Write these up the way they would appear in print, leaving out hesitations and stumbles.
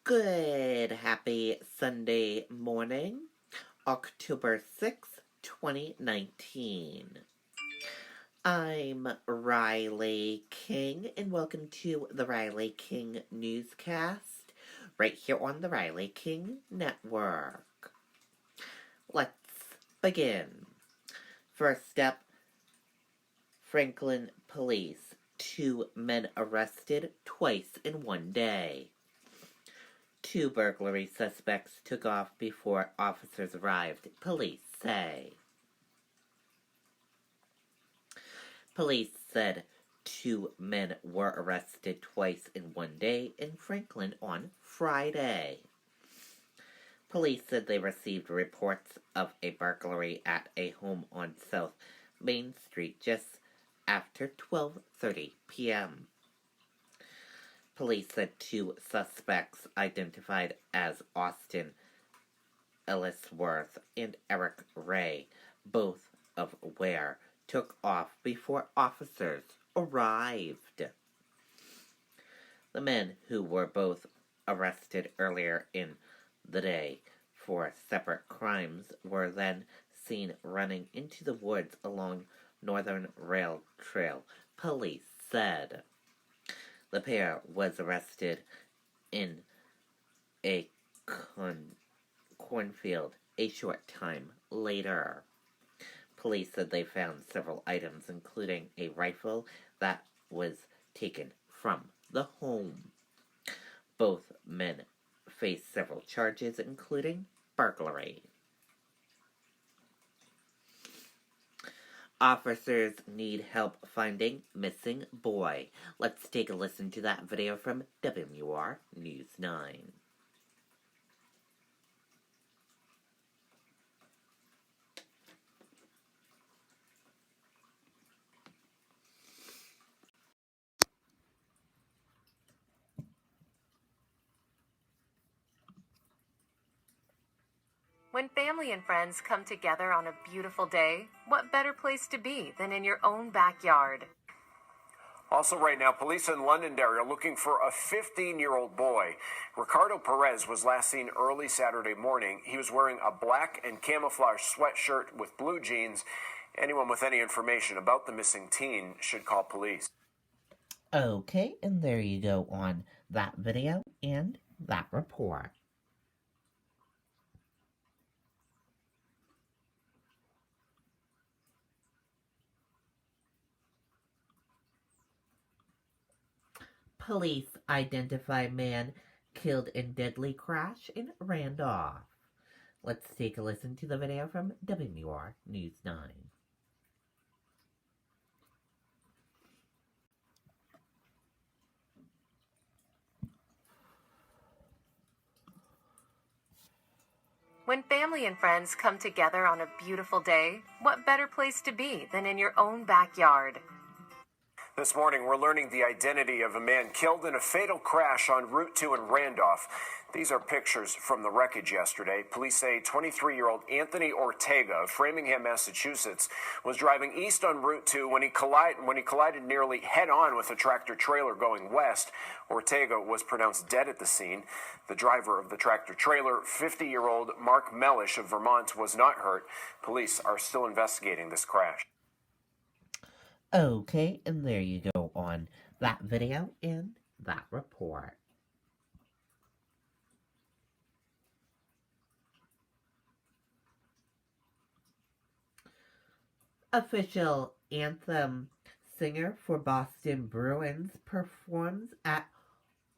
Good, happy Sunday morning, October 6th, 2019. I'm Riley King, and welcome to the Riley King Newscast, right here on the Riley King Network. Let's begin. First up, Franklin police. 2 men arrested twice in one day. 2 burglary suspects took off before officers arrived, police say. Police said 2 men were arrested twice in one day in Franklin on Friday. Police said they received reports of a burglary at a home on South Main Street just after 12:30 p.m. Police said 2 suspects identified as Austin Ellisworth and Eric Ray, both of where took off before officers arrived. The men, who were both arrested earlier in the day for separate crimes, were then seen running into the woods along Northern Rail Trail, police said. The pair was arrested in a cornfield a short time later. Police said they found several items, including a rifle that was taken from the home. Both men faced several charges, including burglary. Officers need help finding missing boy. Let's take a listen to that video from WR News 9. When family and friends come together on a beautiful day, what better place to be than in your own backyard? Also right now, police in Londonderry are looking for a 15-year-old boy. Ricardo Perez was last seen early Saturday morning. He was wearing a black and camouflage sweatshirt with blue jeans. Anyone with any information about the missing teen should call police. Okay, and there you go on that video and that report. Police identify man killed in deadly crash in Randolph. Let's take a listen to the video from WR News 9. When family and friends come together on a beautiful day, what better place to be than in your own backyard? This morning, we're learning the identity of a man killed in a fatal crash on Route 2 in Randolph. These are pictures from the wreckage yesterday. Police say 23-year-old Anthony Ortega of Framingham, Massachusetts, was driving east on Route 2 when he collided nearly head-on with a tractor-trailer going west. Ortega was pronounced dead at the scene. The driver of the tractor-trailer, 50-year-old Mark Mellish of Vermont, was not hurt. Police are still investigating this crash. Okay, and there you go on that video and that report. Official anthem singer for Boston Bruins performs at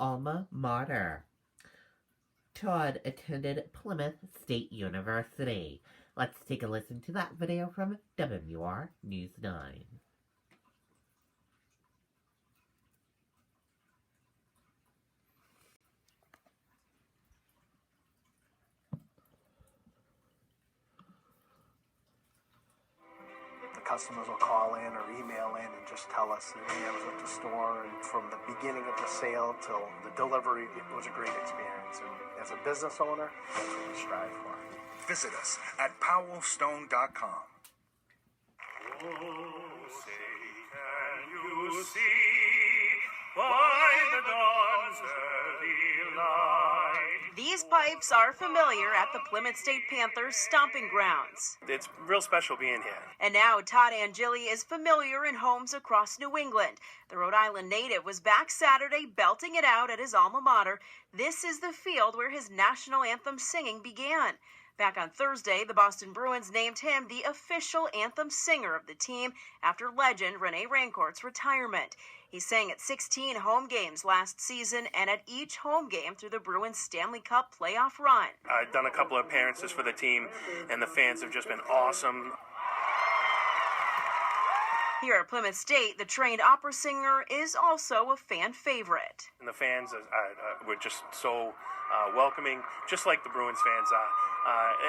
alma mater. Todd attended Plymouth State University. Let's take a listen to that video from WR News 9. Customers will call in or email in and just tell us that I was at the store, and from the beginning of the sale till the delivery, it was a great experience. And as a business owner, that's what we strive for. Visit us at powellstone.com. Oh, say, can you see by the dawn's early light These pipes are familiar at the Plymouth State Panthers' stomping grounds. It's real special being here. And now Todd Angili is familiar in homes across New England. The Rhode Island native was back Saturday belting it out at his alma mater. This is the field where his national anthem singing began. Back on Thursday, the Boston Bruins named him the official anthem singer of the team after legend Rene Rancourt's retirement. He sang at 16 home games last season and at each home game through the Bruins Stanley Cup playoff run. I've done a couple of appearances for the team, and the fans have just been awesome. Here at Plymouth State, the trained opera singer is also a fan favorite. And the fans were just so welcoming, just like the Bruins fans are.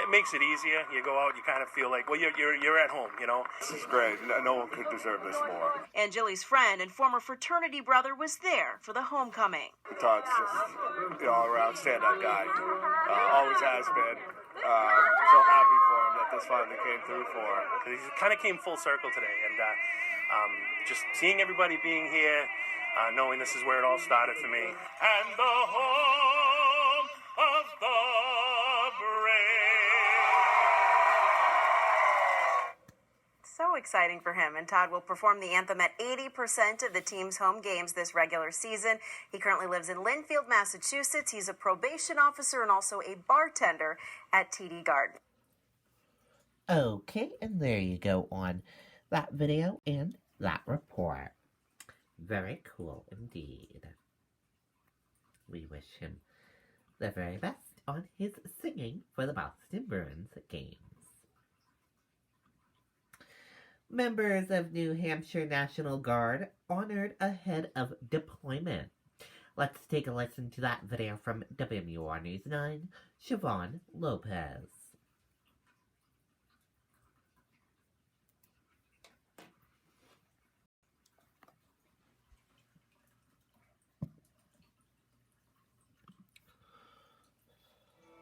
It makes it easier. You go out, you kind of feel like, well, you're at home, you know? This is great. No one could deserve this more. Angeli's friend and former fraternity brother was there for the homecoming. Todd's just an all-around stand-up guy. Always has been. So happy for him that this finally came through for him. He kind of came full circle today, and just seeing everybody being here, knowing this is where it all started for me. And the home of the So exciting for him, and Todd will perform the anthem at 80% of the team's home games this regular season. He currently lives in Lynnfield, Massachusetts. He's a probation officer and also a bartender at TD Garden. Okay, and there you go on that video and that report. Very cool indeed. We wish him the very best on his singing for the Boston Bruins games. Members of New Hampshire National Guard honored ahead of deployment. Let's take a listen to that video from WMUR News 9, Siobhan Lopez.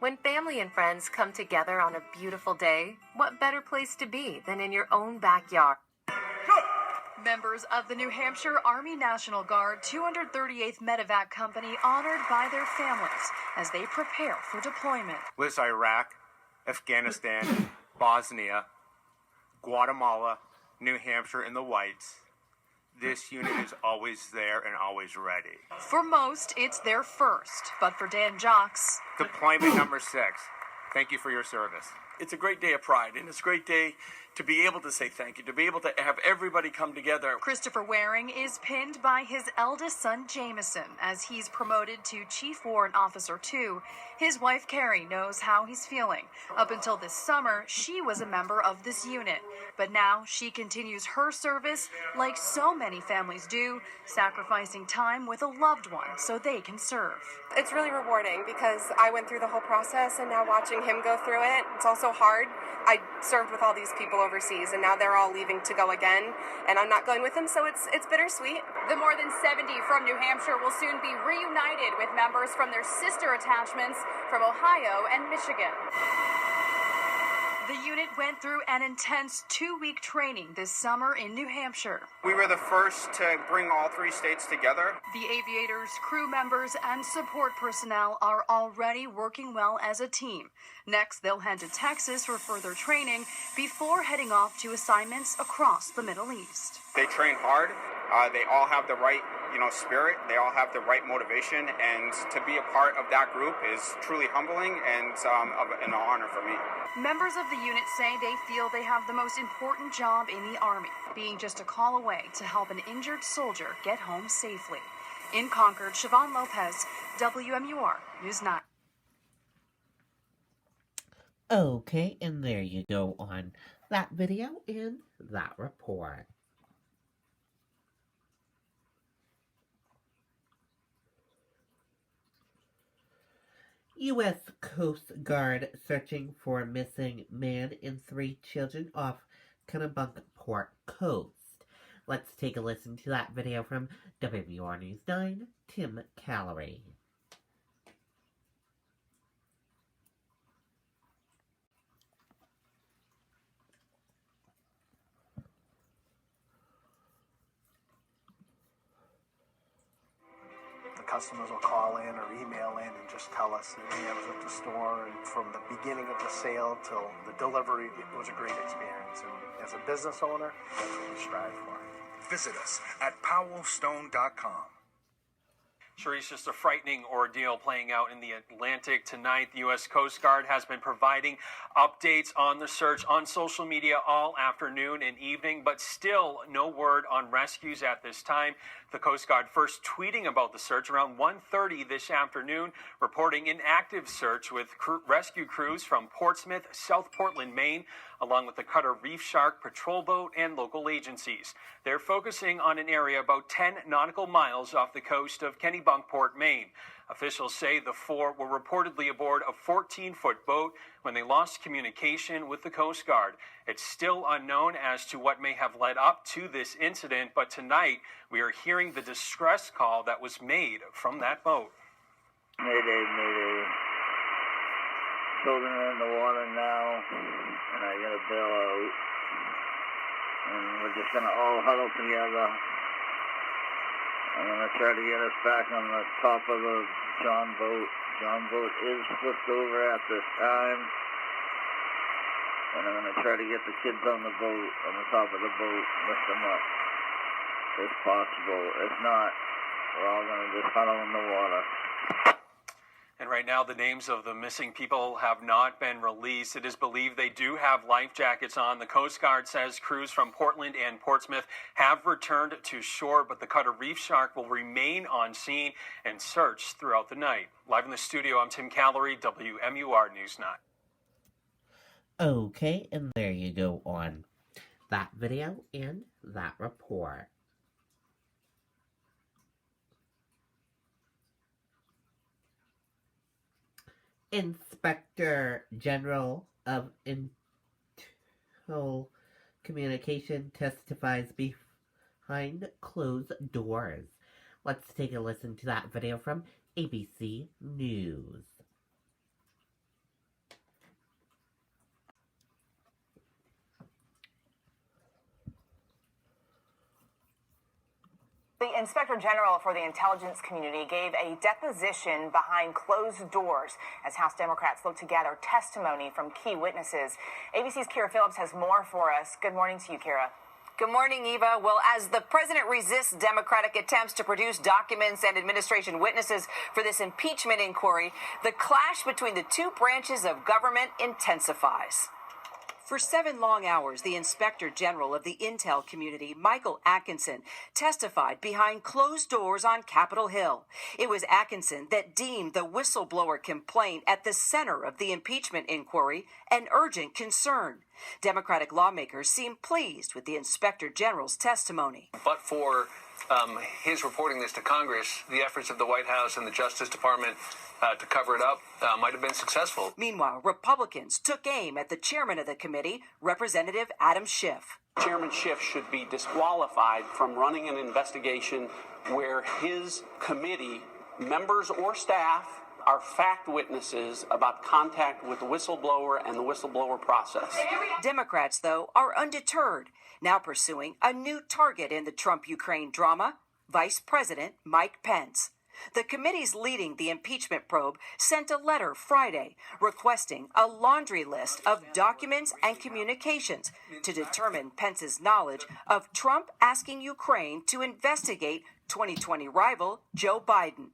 When family and friends come together on a beautiful day, what better place to be than in your own backyard? Members of the New Hampshire Army National Guard 238th Medevac Company honored by their families as they prepare for deployment. Liz, Iraq, Afghanistan, Bosnia, Guatemala, New Hampshire, and the Whites. This unit is always there and always ready. For most, it's their first, but for Dan Jocks, Deployment number 6. Thank you for your service. It's a great day of pride, and it's a great day to be able to say thank you, to be able to have everybody come together. Christopher Waring is pinned by his eldest son, Jameson, as he's promoted to Chief Warrant Officer 2. His wife, Carrie, knows how he's feeling. Up until this summer, she was a member of this unit. But now she continues her service like so many families do, sacrificing time with a loved one so they can serve. It's really rewarding because I went through the whole process, and now watching him go through it, it's also hard. I served with all these people overseas, and now they're all leaving to go again, and I'm not going with them, so it's bittersweet. The more than 70 from New Hampshire will soon be reunited with members from their sister attachments from Ohio and Michigan. The unit went through an intense 2-week training this summer in New Hampshire. We were the first to bring all 3 states together. The aviators, crew members, and support personnel are already working well as a team. Next, they'll head to Texas for further training before heading off to assignments across the Middle East. They train hard. They all have the right, spirit. They all have the right motivation, and to be a part of that group is truly humbling and an honor for me. Members of the unit say they feel they have the most important job in the Army, being just a call away to help an injured soldier get home safely. In Concord, Siobhan Lopez, WMUR News 9. Okay, and there you go on that video and that report. U.S. Coast Guard searching for missing man and 3 children off Kennebunkport coast. Let's take a listen to that video from WMUR News 9, Tim Callery. The customers will call in or email in and just tell us that I was at the store, and from the beginning of the sale till the delivery, it was a great experience. And as a business owner, that's what we strive for. Visit us at powellstone.com. Sharice, just a frightening ordeal playing out in the Atlantic tonight. The U.S. Coast Guard has been providing updates on the search on social media all afternoon and evening, but still no word on rescues at this time. The Coast Guard first tweeting about the search around 1:30 this afternoon, reporting an active search with rescue crews from Portsmouth, South Portland, Maine, along with the Cutter Reef Shark patrol boat and local agencies. They're focusing on an area about 10 nautical miles off the coast of Kennebunkport, Maine. Officials say the four were reportedly aboard a 14-foot boat when they lost communication with the Coast Guard. It's still unknown as to what may have led up to this incident, but tonight we are hearing the distress call that was made from that boat. Mayday, mayday. Children are in the water now, and I gotta bail out. And we're just gonna all huddle together. I'm gonna try to get us back on the top of the John boat. John boat is flipped over at this time. And I'm gonna try to get the kids on the boat, on the top of the boat, lift them up if possible. If not, we're all gonna just huddle in the water. And right now, the names of the missing people have not been released. It is believed they do have life jackets on. The Coast Guard says crews from Portland and Portsmouth have returned to shore, but the Cutter Reef Shark will remain on scene and search throughout the night. Live in the studio, I'm Tim Callery, WMUR News 9. Okay, and there you go on that video and that report. Inspector General of Intel Communication testifies behind closed doors. Let's take a listen to that video from ABC News. The Inspector General for the intelligence community gave a deposition behind closed doors as House Democrats look to gather testimony from key witnesses. ABC's Kira Phillips has more for us. Good morning to you, Kira. Good morning, Eva. Well, as the president resists Democratic attempts to produce documents and administration witnesses for this impeachment inquiry, the clash between the two branches of government intensifies. For 7 long hours, the Inspector General of the Intel community, Michael Atkinson, testified behind closed doors on Capitol Hill. It was Atkinson that deemed the whistleblower complaint at the center of the impeachment inquiry an urgent concern. Democratic lawmakers seem pleased with the Inspector General's testimony. But for his reporting this to Congress, the efforts of the White House and the Justice Department to cover it up might have been successful. Meanwhile, Republicans took aim at the chairman of the committee, Representative Adam Schiff. Chairman Schiff should be disqualified from running an investigation where his committee, members or staff, are fact witnesses about contact with the whistleblower and the whistleblower process. Democrats, though, are undeterred, now pursuing a new target in the Trump-Ukraine drama, Vice President Mike Pence. The committees leading the impeachment probe sent a letter Friday requesting a laundry list of documents and communications to determine Pence's knowledge of Trump asking Ukraine to investigate 2020 rival Joe Biden.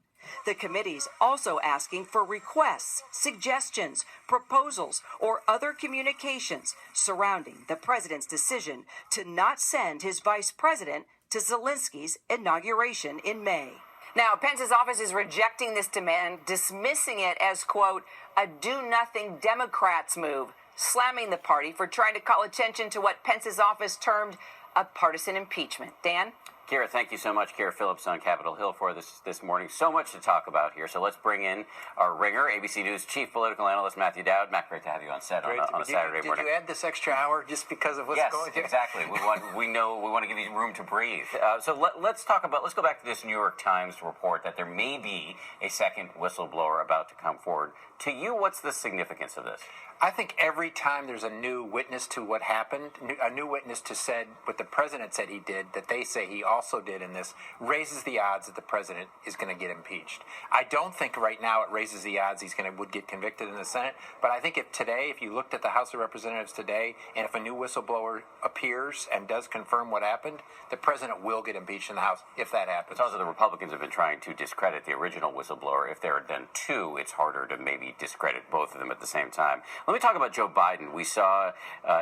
The committee's also asking for requests, suggestions, proposals, or other communications surrounding the president's decision to not send his vice president to Zelensky's inauguration in May. Now, Pence's office is rejecting this demand, dismissing it as, quote, a do-nothing Democrats move, slamming the party for trying to call attention to what Pence's office termed a partisan impeachment. Dan? Kira, thank you so much. Kira Phillips on Capitol Hill for this morning. So much to talk about here. So let's bring in our ringer, ABC News chief political analyst Matthew Dowd. Matt, great to have you on set on a Saturday morning. Did you add this extra hour just because of what's going on? Yes, exactly. We want to give you room to breathe. So let's go back to this New York Times report that there may be a second whistleblower about to come forward. To you, what's the significance of this? I think every time there's a new witness to what happened, a new witness to said what the president said he did, that they say he also did in this raises the odds that the president is going to get impeached. I don't think right now it raises the odds would get convicted in the Senate, but I think if you looked at the House of Representatives today, and if a new whistleblower appears and does confirm what happened, the president will get impeached in the House if that happens. It's also the Republicans have been trying to discredit the original whistleblower. If there are then two, it's harder to maybe discredit both of them at the same time. Let me talk about Joe Biden. We saw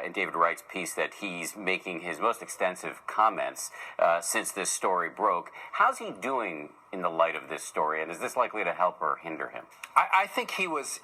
in David Wright's piece that he's making his most extensive comments since this story broke. How's he doing in the light of this story, and is this likely to help or hinder him? I think he was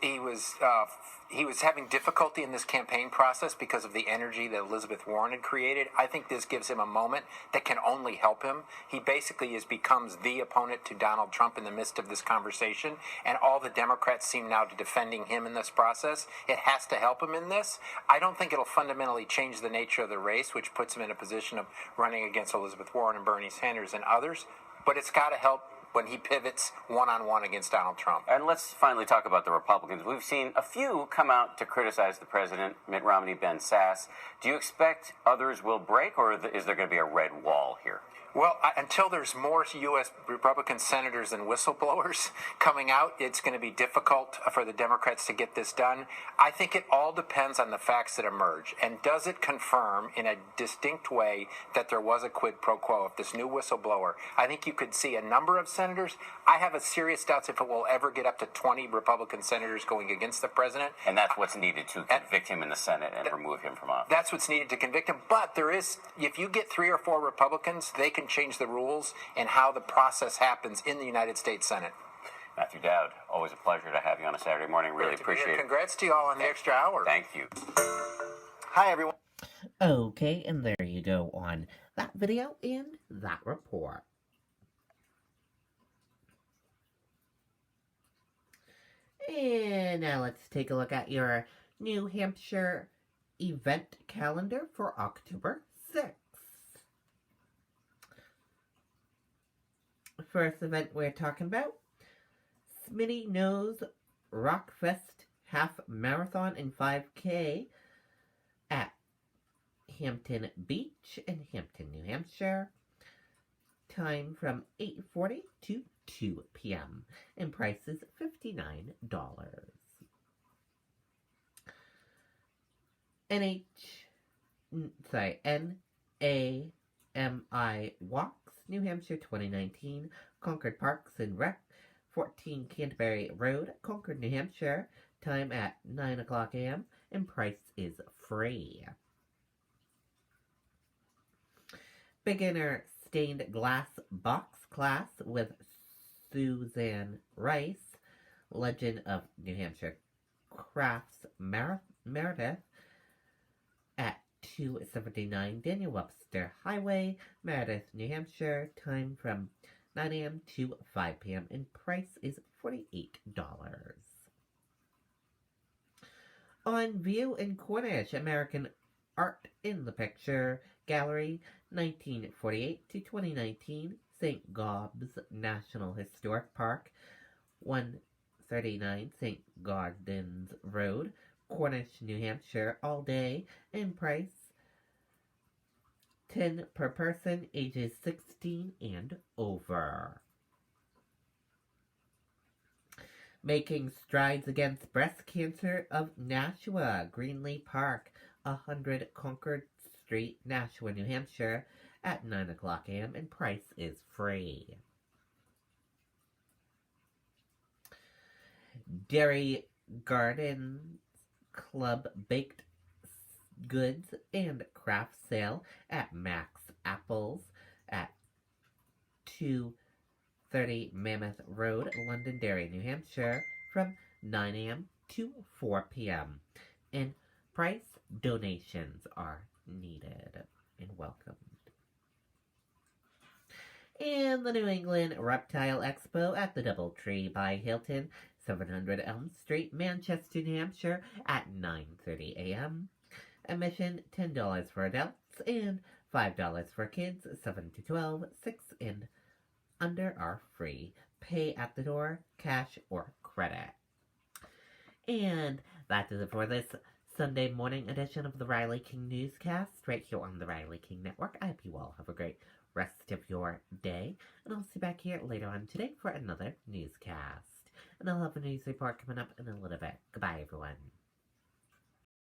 having difficulty in this campaign process because of the energy that Elizabeth Warren had created. I think this gives him a moment that can only help him. He basically becomes the opponent to Donald Trump in the midst of this conversation, and all the Democrats seem now to defending him in this process. It has to help him in this. I don't think it'll fundamentally change the nature of the race, which puts him in a position of running against Elizabeth Warren and Bernie Sanders and others, but it's got to help when he pivots one-on-one against Donald Trump. And let's finally talk about the Republicans. We've seen a few come out to criticize the president, Mitt Romney, Ben Sasse. Do you expect others will break, or is there going to be a red wall here? Well, until there's more U.S. Republican senators and whistleblowers coming out, it's going to be difficult for the Democrats to get this done. I think it all depends on the facts that emerge. And does it confirm in a distinct way that there was a quid pro quo of this new whistleblower? I think you could see a number of senators. I have a serious doubts if it will ever get up to 20 Republican senators going against the president. And that's what's needed to convict him in the Senate and remove him from office. That's what's needed to convict him. But if you get 3 or 4 Republicans, they can change the rules and how the process happens in the United States Senate. Matthew Dowd, always a pleasure to have you on a Saturday morning. Really appreciate it. Congrats to you all on the extra hour. Thank you. Hi, everyone. Okay, and there you go on that video and that report. And now let's take a look at your New Hampshire event calendar for October 6th. First event we're talking about, Smitty Knows Rockfest Half Marathon and 5K at Hampton Beach in Hampton, New Hampshire. Time from 8:40 to 2 p.m. and price is $59. NAMI Walks, New Hampshire 2019, Concord Parks and Rec, 14 Canterbury Road, Concord, New Hampshire. Time at 9 o'clock a.m. and price is free. Beginner Stained Glass Box Class with Suzanne Rice, Legend of New Hampshire Crafts Meredith at 279 Daniel Webster Highway, Meredith, New Hampshire. Time from 9 a.m. to 5 p.m. and price is $48. On view in Cornish, American Art in the Picture Gallery, 1948 to 2019, St. Gob's National Historic Park, 139 St. Gaudens Road, Cornish, New Hampshire, all day, and price $10 per person, ages 16 and over. Making Strides Against Breast Cancer of Nashua, Greenlee Park, 100 Concord Street, Nashua, New Hampshire, at 9 o'clock a.m. and price is free. Dairy Gardens Club Baked Goods and Craft Sale at Max Apples at 230 Mammoth Road, Londonderry, New Hampshire, from 9 a.m. to 4 p.m. And price donations are needed and welcomed. And the New England Reptile Expo at the Doubletree by Hilton, 700 Elm Street, Manchester, New Hampshire, at 9:30 a.m. Admission $10 for adults and $5 for kids 7 to 12. 6 and under are free. Pay at the door, cash or credit. And that is it for this Sunday morning edition of the Riley King Newscast right here on the Riley King Network. I hope you all have a great rest of your day, and I'll see you back here later on today for another newscast. And I'll have a news report coming up in a little bit. Goodbye, everyone.